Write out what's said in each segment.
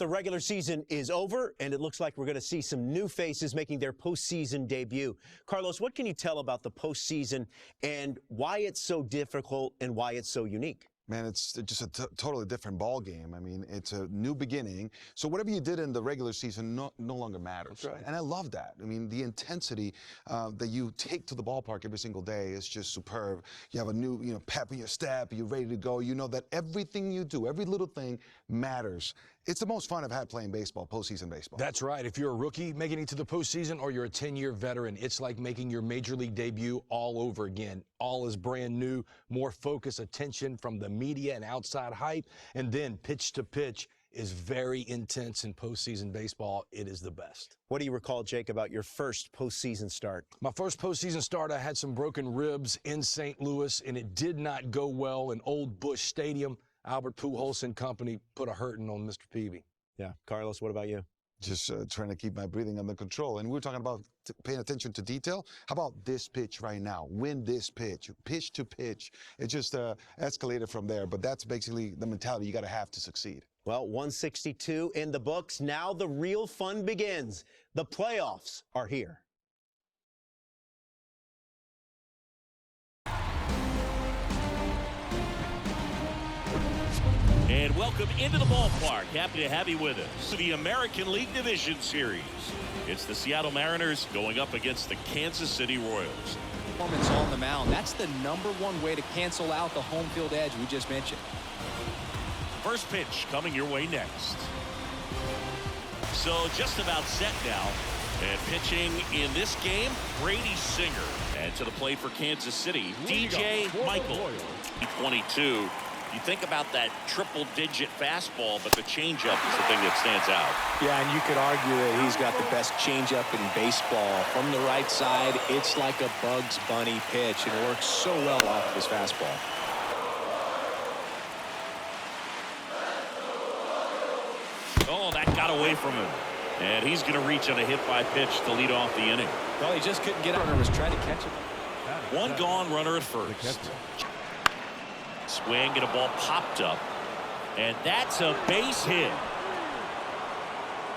the regular season is over, and it looks like we're going to see some new faces making their postseason debut. Carlos, what can you tell about the postseason and why it's so difficult and why it's so unique? Man, it's just a totally different ball game. I mean, it's a new beginning. So whatever you did in the regular season no longer matters. That's right. And I love that. I mean, the intensity that you take to the ballpark every single day is just superb. You have a new, pep in your step. You're ready to go. You know that everything you do, every little thing matters. It's the most fun I've had playing baseball, postseason baseball. That's right. If you're a rookie making it to the postseason or you're a 10-year veteran, it's like making your major league debut all over again. All is brand new, more focus, attention from the media and outside hype, and then pitch to pitch is very intense in postseason baseball. It is the best. What do you recall, Jake, about your first postseason start? My first postseason start, I had some broken ribs in St. Louis, and it did not go well in Old Busch Stadium. Albert Pujols and company put a hurting on Mr. Peavy. Yeah. Carlos, what about you? Just trying to keep my breathing under control. And we were talking about paying attention to detail. How about this pitch right now? Win this pitch to pitch. It just escalated from there. But that's basically the mentality you got to have to succeed. Well, 162 in the books. Now the real fun begins. The playoffs are here. And welcome into the ballpark. Happy to have you with us. The American League Division Series. It's the Seattle Mariners going up against the Kansas City Royals. Performance on the mound. That's the #1 way to cancel out the home field edge we just mentioned. First pitch coming your way next. So just about set now. And pitching in this game, Brady Singer. And to the plate for Kansas City, DJ Michael. 22. You think about that triple-digit fastball, but the changeup is the thing that stands out. Yeah, and you could argue that he's got the best changeup in baseball. From the right side, it's like a Bugs Bunny pitch, and it works so well off of his fastball. Oh, that got away from him. And he's going to reach on a hit-by pitch to lead off the inning. Well, he just couldn't get out. Runner was trying to catch it. One gone, runner at first. Swing and a ball popped up, and that's a base hit.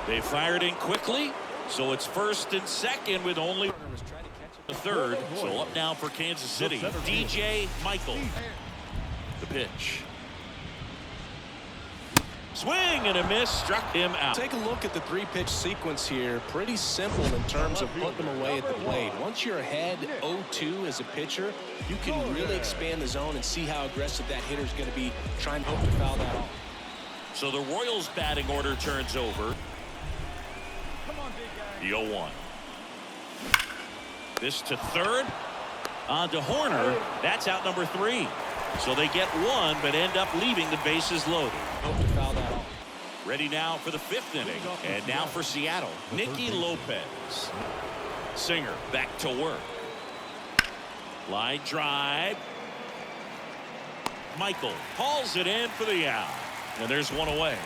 They fired in quickly, so it's first and second with only the third. So up now for Kansas City, DJ Michael. The pitch. Swing and a miss, struck him out. Take a look at the three-pitch sequence here. Pretty simple in terms of putting them away at the plate. Once you're ahead 0-2 as a pitcher, you can really expand the zone and see how aggressive that hitter's going to be trying to hope to foul that off. So the Royals batting order turns over. The 0-1. This to third. On to Horner. That's out number 3. So they get one, but end up leaving the bases loaded. Hope to foul that off. Ready now for the 5th inning. And now for Seattle, Nicky Lopez. Singer back to work. Line drive. Michael hauls it in for the out. And there's one away.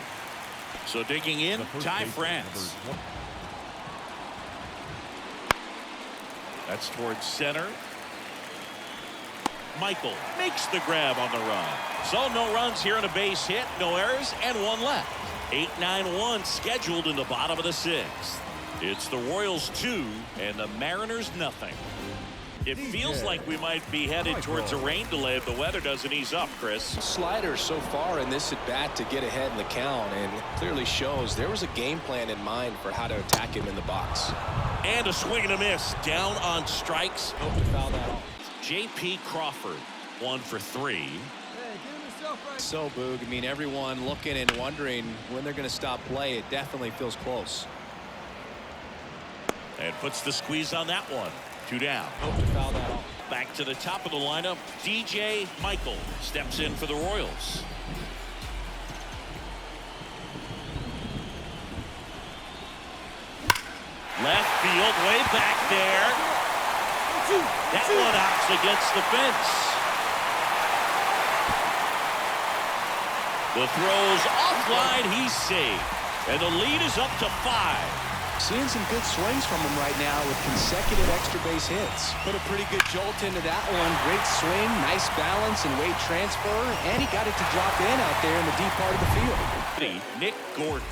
So digging in, Ty France. That's towards center. Michael makes the grab on the run. So no runs here and a base hit, no errors, and one left. 8-9-1 scheduled in the bottom of the 6th. It's the Royals 2 and the Mariners nothing. It feels like we might be headed towards a rain delay if the weather doesn't ease up, Chris. Slider so far in this at bat to get ahead in the count, and it clearly shows there was a game plan in mind for how to attack him in the box. And a swing and a miss down on strikes. Hope to foul that off. J.P. Crawford 1 for 3. So, Boog, I mean, everyone looking and wondering when they're going to stop play. It definitely feels close. And puts the squeeze on that one. 2 down. Hope to foul that off. Back to the top of the lineup. DJ Michael steps in for the Royals. Left field, way back there. That one hops against the fence. The throw's offline, he's safe. And the lead is up to 5. Seeing some good swings from him right now with consecutive extra base hits. Put a pretty good jolt into that one. Great swing, nice balance and weight transfer, and he got it to drop in out there in the deep part of the field. Nick Gordon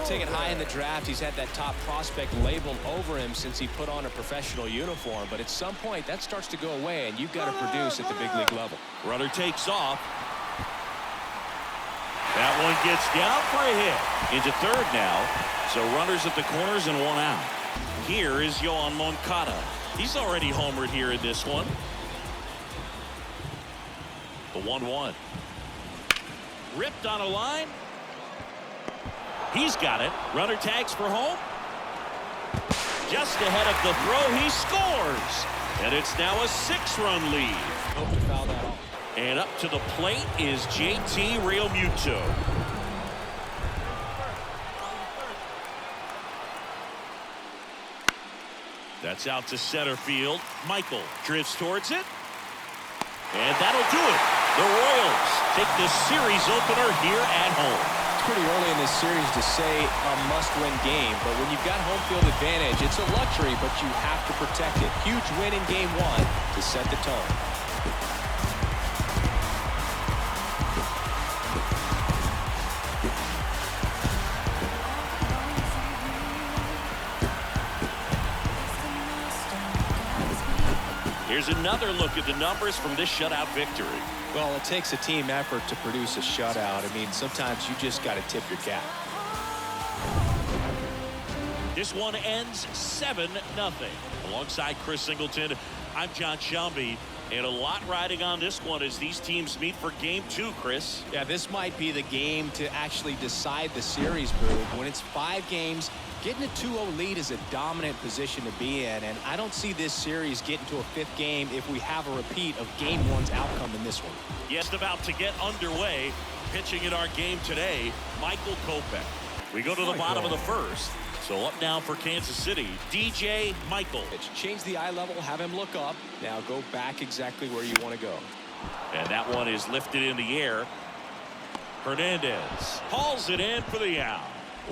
Taken high in the draft, he's had that top prospect labeled over him since he put on a professional uniform. But at some point, that starts to go away, and you've got to produce at the big league level. Runner takes off. That one gets down for a hit. Into third now. So runners at the corners and one out. Here is Yoan Moncada. He's already homered here in this one. The 1-1. Ripped on a line. He's got it. Runner tags for home. Just ahead of the throw, he scores. And it's now a 6-run lead. Hope to foul that off. And up to the plate is JT Realmuto. That's out to center field. Michael drifts towards it. And that'll do it. The Royals take the series opener here at home. It's pretty early in this series to say a must-win game, but when you've got home field advantage, it's a luxury, but you have to protect it. Huge win in game 1 to set the tone. Here's another look at the numbers from this shutout victory. Well, it takes a team effort to produce a shutout. I mean, sometimes you just got to tip your cap. This one ends 7-0. Alongside Chris Singleton, I'm John Shelby. And a lot riding on this one as these teams meet for game 2, Chris. Yeah, this might be the game to actually decide the series, Boog. When it's 5 games, getting a 2-0 lead is a dominant position to be in, and I don't see this series getting to a 5th game if we have a repeat of game 1's outcome in this one. Yes, about to get underway. Pitching in our game today, Michael Kopech. We go to the bottom of the 1st. So up now for Kansas City, DJ Michael. Change the eye level, have him look up. Now go back exactly where you want to go. And that one is lifted in the air. Hernandez hauls it in for the out.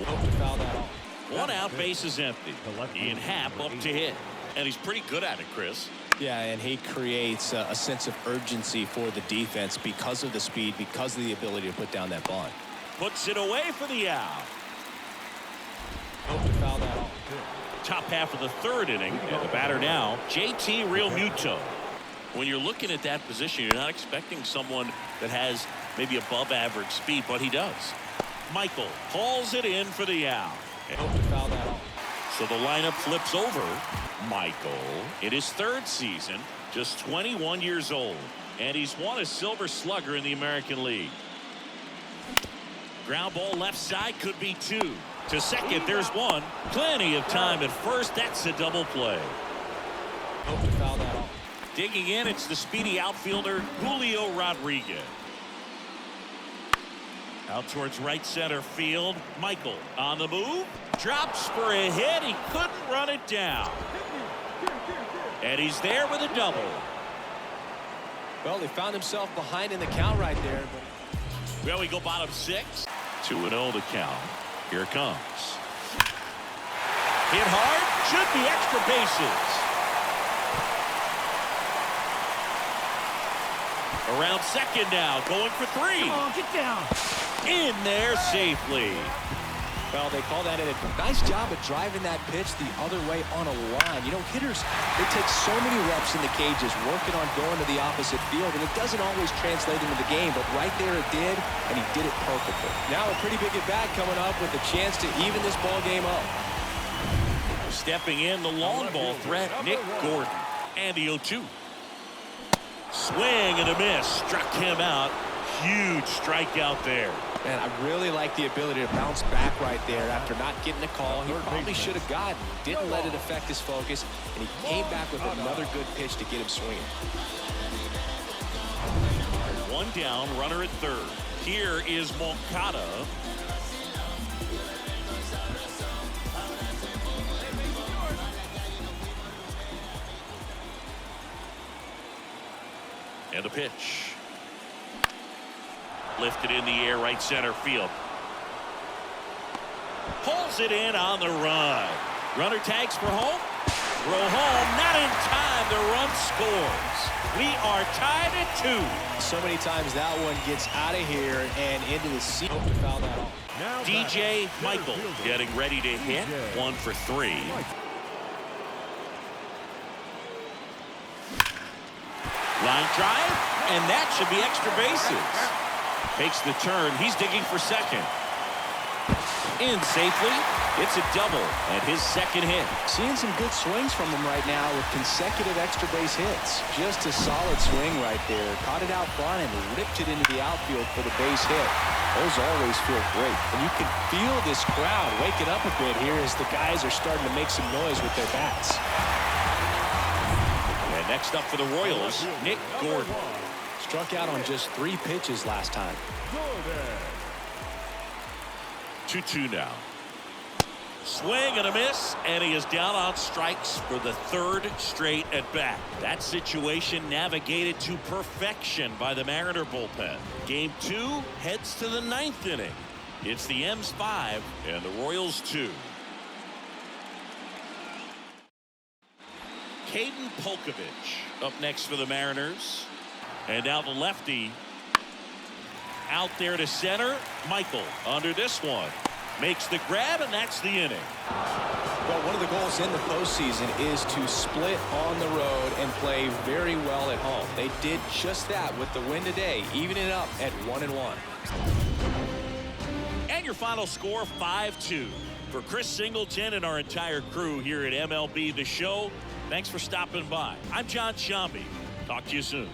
Hope to foul that off. 1 out, base is empty. Ian Happ up to hit. And he's pretty good at it, Chris. Yeah, and he creates a sense of urgency for the defense because of the speed, because of the ability to put down that bunt. Puts it away for the out. Hope to foul that off. Top half of the 3rd inning, and the batter now, JT Realmuto. When you're looking at that position, you're not expecting someone that has maybe above average speed, but he does. Michael hauls it in for the out. Hope to foul that off. So the lineup flips over. Michael, in his 3rd season, just 21 years old, and he's won a Silver Slugger in the American League. Ground ball left side, could be 2. To second, there's 1. Plenty of time at first. That's a double play. Hope to foul that off. Digging in, it's the speedy outfielder, Julio Rodriguez. Out towards right center field. Michael on the move. Drops for a hit. He couldn't run it down. And he's there with a double. Well, he found himself behind in the count right there. But Well, we go bottom 6. 2-0 to count. Here it comes. Hit hard. Should be extra bases. Around second now. Going for 3. Come on, get down. In there safely. well, they call that a nice job of driving that pitch the other way on a line. You know, hitters, they take so many reps in the cages working on going to the opposite field, and it doesn't always translate into the game, but right there it did, and he did it perfectly. Now a pretty big at-bat coming up with a chance to even this ball game up. Stepping in, the long ball threat, Nick Gordon. And the 0-2. Swing and a miss. Struck him out. Huge strikeout there. Man, I really like the ability to bounce back right there after not getting a call. He probably should have gotten. Didn't let it affect his focus, and he came back with another good pitch to get him swinging. One down, runner at third. Here is Moncada. And the pitch. Lifted in the air, right center field. Pulls it in on the run. Runner tags for home. Throw home, not in time. The run scores. We are tied at 2. So many times that one gets out of here and into the seat. Hope to foul that off. DJ Michael getting ready to hit. 1 for 3. Line drive, and that should be extra bases. Makes the turn. He's digging for second. In safely. It's a double and his second hit. Seeing some good swings from him right now with consecutive extra base hits. Just a solid swing right there. Caught it out front and ripped it into the outfield for the base hit. Those always feel great. And you can feel this crowd waking up a bit here as the guys are starting to make some noise with their bats. And next up for the Royals, Nick Gordon. Struck out on just 3 pitches last time. 2-2 now. Swing and a miss, and he is down on strikes for the 3rd straight at bat. That situation navigated to perfection by the Mariner bullpen. Game 2 heads to the 9th inning. It's the M's 5 and the Royals 2. Caden Polkovich up next for the Mariners. And now the lefty out there to center. Michael under this one. Makes the grab, and that's the inning. Well, one of the goals in the postseason is to split on the road and play very well at home. They did just that with the win today, evening it up at 1-1. And your final score, 5-2. For Chris Singleton and our entire crew here at MLB The Show, thanks for stopping by. I'm John Shambi. Talk to you soon.